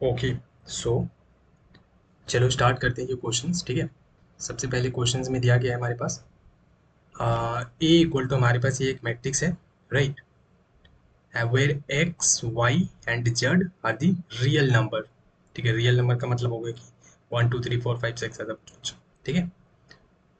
Okay. सो चलो start करते हैं ये क्वेश्चंस। ठीक है, सबसे पहले क्वेश्चंस में दिया गया है हमारे पास ए इक्वल टू, हमारे पास ये एक मैट्रिक्स है, right, where X Y and Z are the real number. ठीक है, रियल नंबर का मतलब हो गया कि 1 2 3 4 5 6 ऐसा कुछ। ठीक है,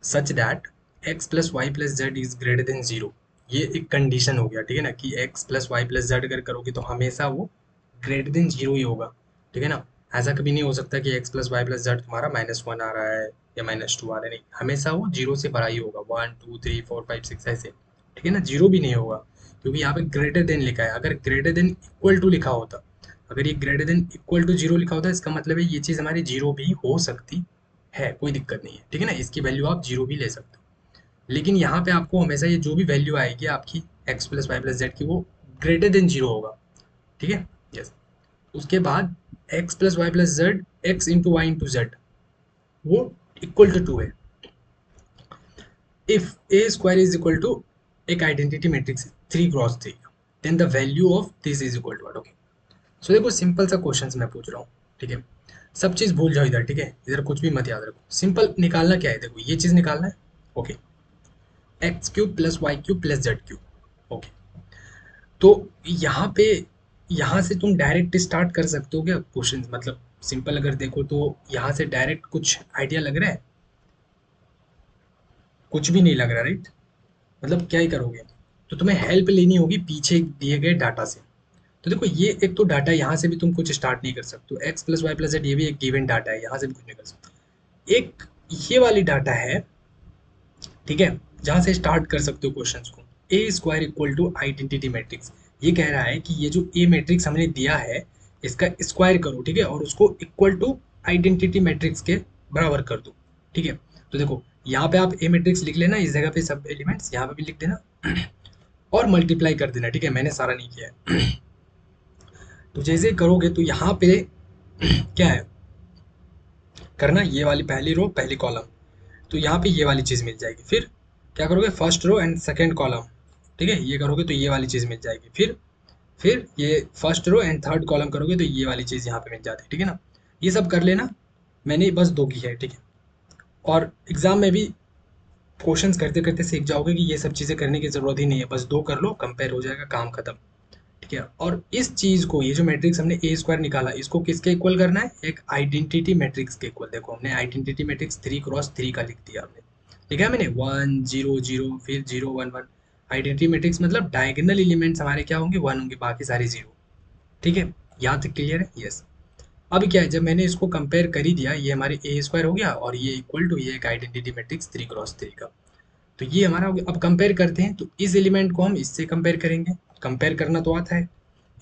such that X plus Y plus Z is greater than zero. ये एक कंडीशन हो गया, ठीक है ना, कि X plus Y plus Z अगर करोगे तो हमेशा वो ग्रेटर देन जीरो ही होगा। ठीक है ना, ऐसा कभी नहीं हो सकता कि X plus Y plus Z तुम्हारा -1 आ रहा है या -2 आ रहा है, नहीं, हमेशा वो जीरो से बड़ा ही होगा, 1 2 3 4 5 6 ऐसे। ठीक है ना, जीरो भी नहीं होगा क्योंकि यहाँ पे ग्रेटर देन लिखा है। अगर ग्रेटर देन इक्वल टू लिखा होता, अगर ये greater than equal to zero लिखा होता, इसका मतलब है ये चीज़ हमारी जीरो भी हो सकती है, कोई दिक्कत नहीं है। ठीक है ना, इसकी वैल्यू आप जीरो भी ले सकते हो, लेकिन यहाँ पे आपको हमेशा ये जो भी वैल्यू आएगी आपकी X plus Y plus Z की, वो ग्रेटर देन जीरो होगा। ठीक है, यस। उसके बाद x plus Y plus Z, x into y into z, वो इक्वल टू 2 है। If A square is equal to, एक आइडेंटिटी मैट्रिक्स है 3 × 3, then the value of this is equal to what. Okay, so देखो simple सा question मैं पूछ रहा हूँ। ठीक है, सब चीज़ भूल जाओ इधर। ठीक है, इधर कुछ भी मत याद रखो, सिंपल निकालना क्या है, देखो ये चीज़ निकालना है। Okay, X cube plus Y cube plus Z cube. Okay, तो यहाँ पे, यहाँ से तुम डायरेक्ट स्टार्ट कर सकते हो क्या क्वेश्चन, मतलब सिंपल अगर देखो तो यहाँ से डायरेक्ट कुछ आइडिया लग रहा है? कुछ भी नहीं लग रहा, राइट? मतलब क्या ही करोगे, तो तुम्हें हेल्प लेनी होगी पीछे दिए गए डाटा से। तो देखो ये एक तो डाटा, यहाँ से भी तुम कुछ स्टार्ट नहीं कर सकते हो, X plus Y plus Z ये भी एक गिवन डाटा है, यहाँ से भी कुछ नहीं कर सकते। एक ये वाली डाटा है, ठीक है, जहाँ से स्टार्ट कर सकते हो क्वेश्चंस को। A square equal to identity matrix, ये कह रहा है कि ये जो ए मैट्रिक्स हमने दिया है इसका स्क्वायर करो, ठीक है, और उसको इक्वल टू आइडेंटिटी मैट्रिक्स के बराबर कर दो। ठीक है, तो देखो यहाँ पे आप ए मैट्रिक्स लिख लेना, इस जगह पे सब एलिमेंट्स यहाँ पे भी लिख देना और मल्टीप्लाई कर देना। ठीक है, मैंने सारा नहीं किया है तो जैसे करोगे तो यहाँ पे क्या है करना, ये वाली पहली रो पहली कॉलम, तो यहाँ पे ये वाली चीज़ मिल जाएगी। फिर क्या करोगे, first row and second column, ठीक है, ये करोगे तो ये वाली चीज़ मिल जाएगी। फिर ये first row and third column करोगे तो ये वाली चीज़ यहाँ पे मिल जाती है। ठीक है ना, ये सब कर लेना, मैंने बस दो की है। ठीक है, और एग्जाम में भी क्वेश्चंस करते करते सीख जाओगे कि ये सब चीज़ें करने की ज़रूरत ही नहीं है, बस दो कर लो, कंपेयर हो जाएगा, काम खत्म। ठीक है, और इस चीज़ को, ये जो मैट्रिक्स हमने ए स्क्वायर निकाला, इसको किसके इक्वल करना है, एक आइडेंटिटी मैट्रिक्स के इक्वल। देखो हमने आइडेंटिटी मैट्रिक्स 3 × 3 का लिख दिया, हमने लिखा है मैंने 1 0 0 फिर 0 1 1। आइडेंटिटी मैट्रिक्स मतलब डायगोनल एलिमेंट्स हमारे क्या होंगे, 1 होंगे, बाकी सारे 0। ठीक है, यहाँ तक क्लियर है? यस। अब क्या है, जब मैंने इसको कंपेयर कर ही दिया, ये हमारे ए स्क्वायर हो गया और ये इक्वल टू ये एक आइडेंटिटी मैट्रिक्स 3 × 3 का, तो ये हमारा हो गया। अब कंपेयर करते हैं, तो इस एलिमेंट को हम इससे कंपेयर करेंगे, कंपेयर करना तो आता है,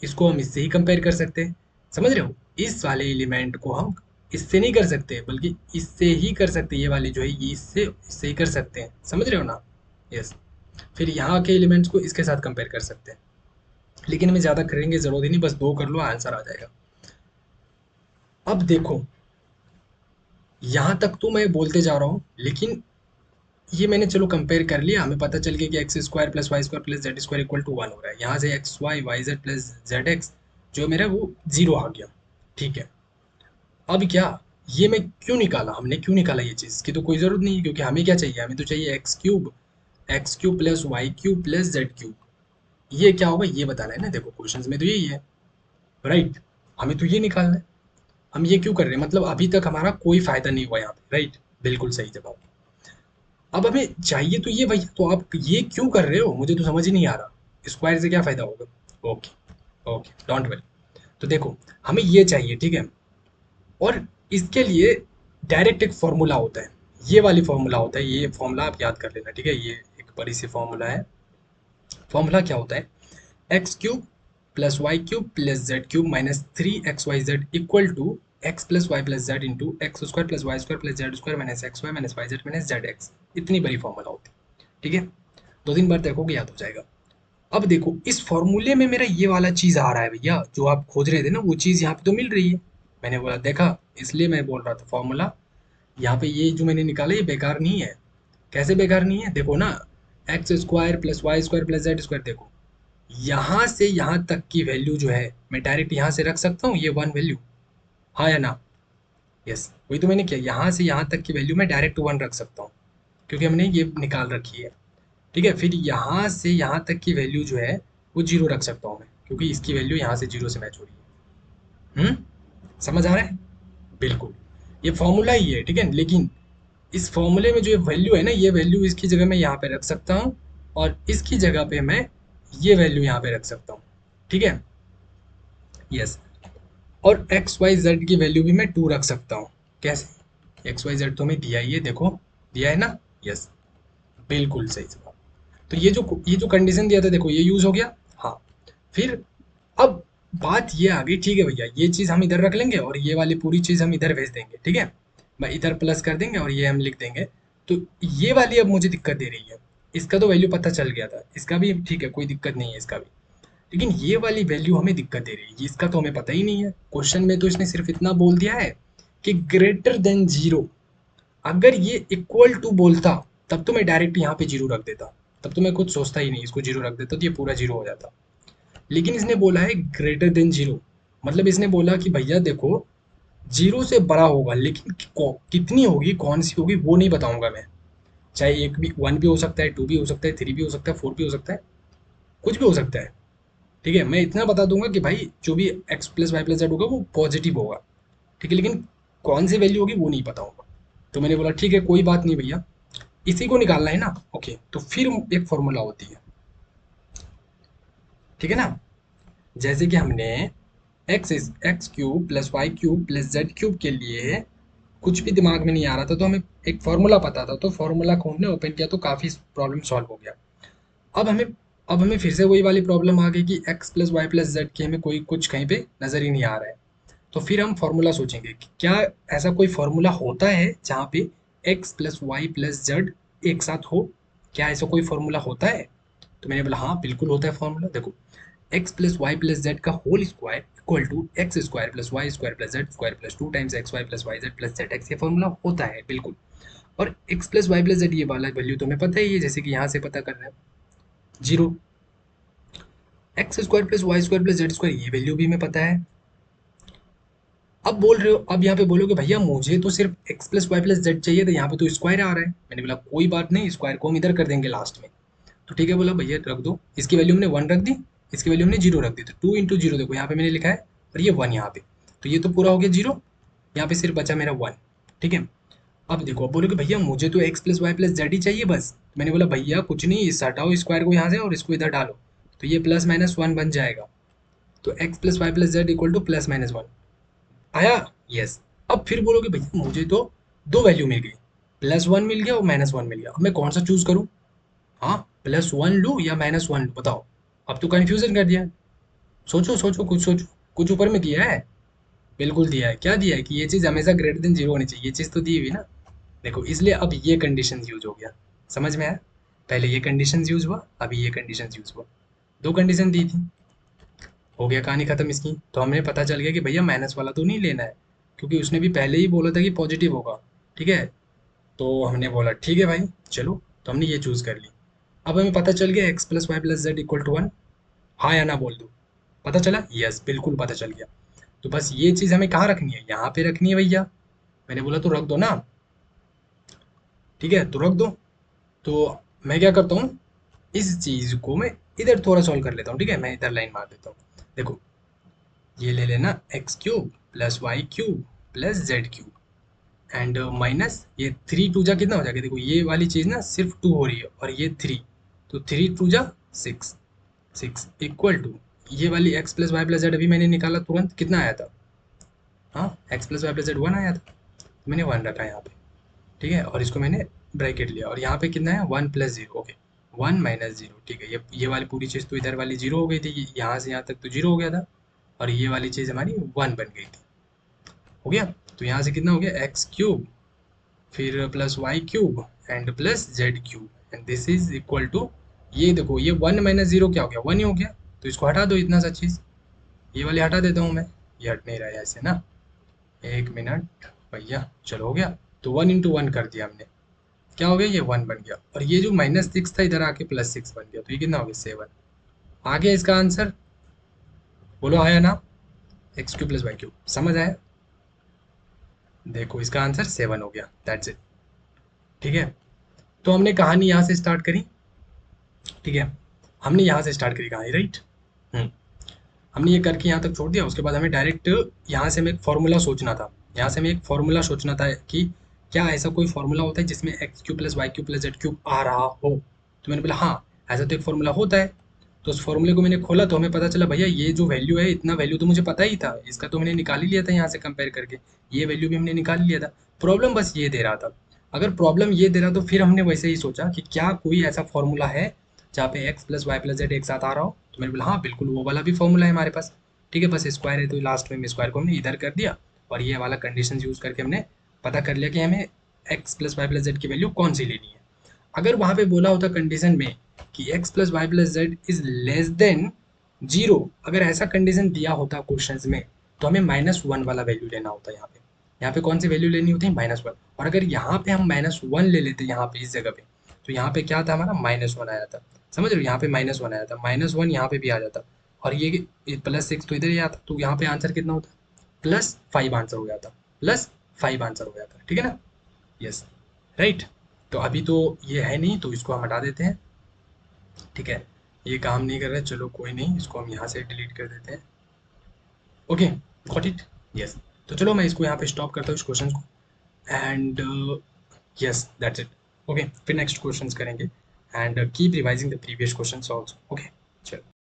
इसको हम इससे ही कंपेयर कर सकते हैं, समझ रहे हो? इस वाले एलिमेंट को हम इससे नहीं कर सकते बल्कि इससे ही कर सकते हैं, ये वाली जो है ये इससे ही कर सकते हैं, समझ रहे हो ना? यस। फिर यहाँ के एलिमेंट्स को इसके साथ कंपेयर कर सकते हैं, लेकिन हमें ज़्यादा करेंगे ज़रूरत ही नहीं, बस दो कर लो आंसर आ जाएगा। अब देखो यहाँ तक तो मैं बोलते जा रहा हूँ, लेकिन ये मैंने चलो कंपेयर कर लिया, हमें पता चल गया कि X square plus Y square plus Z square equal to 1 हो रहा है। यहाँ से X Y Y Z plus Z X जो मेरा वो 0 आ गया। ठीक है, अब क्या, ये मैं क्यों निकाला, हमने क्यों निकाला ये चीज़, इसकी तो कोई ज़रूरत नहीं है, क्योंकि हमें क्या चाहिए, हमें तो चाहिए X cube plus Y cube plus Z cube. ये क्या होगा ये बताना है ना, देखो क्वेश्चंस में तो यही है, राइट, हमें तो ये निकालना है। हम ये क्यों कर रहे हैं, मतलब अभी तक हमारा कोई फायदा नहीं हुआ यहाँ पे, राइट, बिल्कुल सही जवाब। अब हमें चाहिए तो ये भैया, तो आप ये क्यों कर रहे हो, मुझे तो समझ ही नहीं आ रहा, स्क्वायर से क्या फायदा होगा। Okay okay, don't worry. तो देखो हमें ये चाहिए, ठीक है, और इसके लिए डायरेक्ट एक फॉर्मूला होता है, ये वाली फॉर्मूला होता है, ये फॉर्मूला आप याद कर लेना। ठीक है, ये एक बड़ी सी फॉर्मूला है। फॉर्मूला क्या होता है, X cube plus Y cube plus Z cube minus 3 xyz equal to X plus Y plus Z into X square plus Y square plus Z square minus X Y minus Y Z minus Z X. इतनी बड़ी formula होती है। ठीक है, 2 3 बार देखोगे याद हो जाएगा। अब देखो इस फॉर्मूले में मेरा ये वाला चीज़ आ रहा है भैया, जो आप खोज रहे थे ना, वो चीज़ यहाँ पे तो मिल रही है। मैंने बोला देखा, इसलिए मैं बोल रहा था फॉर्मूला यहाँ पे ये जो मैंने निकाला ये बेकार नहीं है। कैसे बेकार नहीं है, देखो ना, X square plus Y square plus Z square, देखो यहाँ से यहाँ तक की वैल्यू जो है मैं डायरेक्ट यहाँ से रख सकता हूँ, ये 1 वैल्यू, हाँ या ना? यस, वही तो मैंने किया। यहाँ से यहाँ तक की वैल्यू मैं डायरेक्ट 1 रख सकता हूँ, क्योंकि हमने ये निकाल रखी है। ठीक है, फिर यहाँ से यहाँ तक की वैल्यू जो है वो 0 रख सकता हूँ मैं, क्योंकि इसकी वैल्यू यहाँ से 0 से मैच हो रही है। समझ आ रहा है? बिल्कुल। ये फॉर्मूला ही है, ठीक है, लेकिन इस फॉर्मूले में जो ये वैल्यू है ना, ये वैल्यू इसकी जगह मैं यहाँ पे रख सकता हूँ, और इसकी जगह पे मैं ये वैल्यू यहाँ पे रख सकता हूँ। ठीक है? यस। और एक्स वाई जेड की वैल्यू भी मैं 2 रख सकता हूँ। कैसे? एक्स वाई जेड तो हमें दिया ही है, देखो दिया है ना। यस, बिल्कुल सही जवाब। तो ये जो कंडीशन दिया था, देखो ये यूज हो गया। हाँ, फिर अब बात ये आ गई, ठीक है भैया, ये चीज हम इधर रख लेंगे और ये वाली पूरी चीज हम इधर भेज देंगे। ठीक है, मैं इधर प्लस कर देंगे और ये हम लिख देंगे। तो ये वाली अब मुझे दिक्कत दे रही है। इसका तो वैल्यू पता चल गया था, इसका भी ठीक है, कोई दिक्कत नहीं है इसका भी। लेकिन ये वाली वैल्यू हमें दिक्कत दे रही है, इसका तो हमें पता ही नहीं है। क्वेश्चन में तो इसने सिर्फ इतना बोल दिया है कि ग्रेटर देन जीरो। अगर ये इक्वल टू बोलता, तब तो मैं डायरेक्ट यहाँ पे जीरो रख देता, तब तो मैं कुछ सोचता ही नहीं, इसको जीरो रख देता तो ये पूरा जीरो हो जाता। लेकिन इसने बोला है ग्रेटर देन जीरो, मतलब इसने बोला कि भैया देखो, जीरो से बड़ा होगा, लेकिन कितनी होगी, कौन सी होगी, वो नहीं बताऊंगा मैं। चाहे एक भी, वन भी हो सकता है, टू भी हो सकता है, थ्री भी हो सकता है, फोर भी हो सकता है, कुछ भी हो सकता है। ठीक है, मैं इतना बता दूंगा कि भाई जो भी X plus Y plus Z होगा वो पॉजिटिव होगा। ठीक है, लेकिन कौन सी वैल्यू होगी वो नहीं बताऊंगा। तो मैंने बोला ठीक है, कोई बात नहीं भैया, इसी को निकालना है ना। ओके, तो फिर एक फॉर्मूला होती है, ठीक है ना। जैसे कि हमने X cube plus Y cube plus Z cube के लिए कुछ भी दिमाग में नहीं आ रहा था, तो हमें एक फॉर्मूला पता था, तो फॉर्मूला को हमने ओपन किया तो काफ़ी प्रॉब्लम सॉल्व हो गया। अब हमें अब हमें फिर से वही वाली प्रॉब्लम आ गई कि X plus Y plus Z की हमें कोई कुछ कहीं पे नज़र ही नहीं आ रहा है। तो फिर हम फॉर्मूला सोचेंगे कि क्या ऐसा कोई फॉर्मूला होता है जहाँ पे X plus Y plus Z एक साथ हो। क्या ऐसा कोई फॉर्मूला होता है? तो मैंने बोला हाँ बिल्कुल होता है फॉर्मूला, देखो, x plus Y plus z का whole square equal to x square plus Y square plus Z square plus two times x y plus y Z plus Z x, ये फॉर्मूला होता है बिल्कुल। और x plus Y plus Z ये वाला value तो हमें पता ही है, जैसे कि यहाँ से पता कर रहे हैं, zero. X square plus Y square plus Z square, ये वैल्यू भी हमें पता है। अब बोल रहे हो, अब यहाँ पे बोलोगे भैया मुझे तो सिर्फ X plus Y plus Z चाहिए था, यहाँ पे तो स्क्वायर आ रहा है। मैंने बोला कोई बात नहीं, स्क्वायर को हम इधर कर देंगे लास्ट में। तो ठीक है, बोला भैया रख दो, इसकी वैल्यू हमने वन रख दी, इसकी वैल्यू हमने जीरो रख दी, तो टू इंटू जीरो, देखो यहाँ पे मैंने लिखा है, और ये वन यहाँ पे, तो ये तो पूरा हो गया जीरो। यहाँ पे सिर्फ बचा मेरा वन। ठीक है, अब देखो, अब बोलोगे भैया मुझे तो x plus Y plus z ही चाहिए बस। मैंने बोला भैया कुछ नहीं, इस हटाओ स्क्वायर को यहाँ से और इसको इधर डालो, तो ये प्लस माइनस वन बन जाएगा। तो x plus Y plus Z equal to plus minus one आया। यस। अब फिर बोलोगे भैया मुझे तो दो वैल्यू मिल गई, प्लस वन मिल गया और माइनस वन मिल गया, अब मैं कौन सा चूज करूँ? हाँ, प्लस वन लूँ या माइनस वन लूँ, बताओ। अब तो कन्फ्यूजन कर दिया। सोचो सोचो, कुछ सोचो, कुछ ऊपर में दिया है। बिल्कुल दिया है, क्या दिया है कि ये चीज़ हमेशा ग्रेटर देन जीरो होनी चाहिए, ये चीज़ तो दी हुई ना। देखो, इसलिए अब ये कंडीशन यूज हो गया, समझ में आया? पहले ये कंडीशन यूज हुआ, अभी ये कंडीशन यूज हुआ, दो कंडीशन दी थी। हो गया कहानी खत्म इसकी। तो हमें पता चल गया कि भैया माइनस वाला तो नहीं लेना है, क्योंकि उसने भी पहले ही बोला था कि पॉजिटिव होगा। ठीक है, तो हमने बोला ठीक है भाई, चलो, तो हमने ये चूज कर ली। अब हमें पता चल गया X plus Y plus Z equal to one. हाँ या ना बोल दो? पता चला? यस, बिल्कुल पता चल गया। तो बस ये चीज़ हमें कहाँ रखनी है? यहाँ पे रखनी है भैया। मैंने बोला तो रख दो ना। ठीक है, तो रख दो। तो मैं क्या करता हूँ, इस चीज़ को मैं इधर थोड़ा सॉल्व कर लेता हूँ। ठीक है, मैं इधर लाइन मार देता हूँ। देखो, ये ले लेना X cube plus Y cube plus Z cube and minus ये थ्री टू जा कितना हो जाएगा, देखो ये वाली चीज़ ना सिर्फ टू हो रही है और ये थ्री, तो थ्री टू जा सिक्स, सिक्स इक्वल टू ये वाली X plus Y plus Z अभी मैंने निकाला तुरंत, कितना आया था? हाँ, X plus Y plus Z one आया था, तो मैंने वन रखा यहाँ पे। ठीक है, और इसको मैंने ब्रैकेट लिया, और यहाँ पे कितना है, one plus zero. Okay, one minus zero. ठीक है, ये वाली पूरी चीज़ तो इधर वाली जीरो हो गई थी, यहाँ से यहाँ तक तो जीरो हो गया था, और ये वाली चीज़ हमारी वन बन गई थी। हो गया, तो यहाँ से कितना हो गया, एक्स क्यूब फिर plus Y cube and plus Z cube and this is equal to, ये देखो ये वन माइनस जीरो क्या हो गया, वन ही हो गया। तो इसको हटा दो, इतना सा चीज़, ये वाले हटा देता हूँ मैं, ये हट नहीं रहा है ऐसे ना। एक मिनट भैया, चलो हो गया। तो वन इंटू वन कर दिया हमने, क्या हो गया, ये वन बन गया, और ये जो माइनस सिक्स था इधर आके प्लस सिक्स बन गया, तो ये कितना हो गया, सेवन। आ गया इसका आंसर? बोलो आया ना? X cube plus Y cube, समझ आया? देखो इसका आंसर 7 हो गया, दैट्स इट। ठीक है, तो हमने कहानी यहाँ से स्टार्ट करी। ठीक है, हमने यहाँ से स्टार्ट करी कहानी, राइट। हम्म हमने ये करके यहाँ तक छोड़ दिया। उसके बाद हमें डायरेक्ट यहाँ से हमें एक फॉर्मूला सोचना था। यहाँ से हमें एक फॉर्मूला सोचना था कि क्या ऐसा कोई फॉर्मूला होता है जिसमें x cube plus y cube plus Z cube आ रहा हो। तो मैंने बोला हाँ, ऐसा तो एक फॉर्मूला होता है। तो उस फॉर्मूले को मैंने खोला तो हमें पता चला भैया ये जो वैल्यू है, इतना वैल्यू तो मुझे पता ही था, इसका तो मैंने निकाल ही लिया था यहाँ से कंपेयर करके। ये वैल्यू भी हमने निकाल लिया था। प्रॉब्लम बस ये दे रहा था। अगर प्रॉब्लम ये दे रहा तो फिर हमने वैसे ही सोचा कि क्या कोई ऐसा फॉर्मूला है जहाँ पे X plus Y plus Z एक साथ आ रहा हो। तो मैंने बोला हाँ बिल्कुल, वो वाला भी फॉर्मूला है हमारे पास। ठीक है, बस स्क्वायर है तो लास्ट में स्क्वायर को हमने इधर कर दिया, और ये वाला कंडीशन यूज करके हमने पता कर लिया कि हमें X plus Y plus Z की वैल्यू कौन सी लेनी है। अगर वहां पे बोला होता कंडीशन में कि X plus Y plus Z is less than zero, अगर ऐसा कंडीशन दिया होता क्वेश्चन में, तो हमें -1 वाला वैल्यू लेना होता। यहाँ पे कौन सी वैल्यू लेनी होती है, -1। और अगर यहाँ पे हम -1 ले लेते यहाँ पे इस जगह पे, तो यहाँ पे क्या था हमारा, -1 आया था। समझ रहे हो, यहाँ पे -1 आया था, -1 यहाँ पे भी आ जाता। और ये +6 तो इधर ही आता, तो यहाँ पे आंसर कितना होता, +5 आंसर हो जाता। +5 आंसर हो जाता, ठीक है ना। Yes, right. तो अभी तो ये है नहीं, तो इसको हम हटा देते हैं। ठीक है, ये काम नहीं कर रहा है, चलो कोई नहीं, इसको हम यहाँ से डिलीट कर देते हैं। Okay, got it. यस, तो चलो मैं इसको यहाँ पे स्टॉप करता हूँ इस क्वेश्चन को। And yes, that's it. Okay, फिर नेक्स्ट क्वेश्चंस करेंगे। And keep revising the previous questions also. Okay.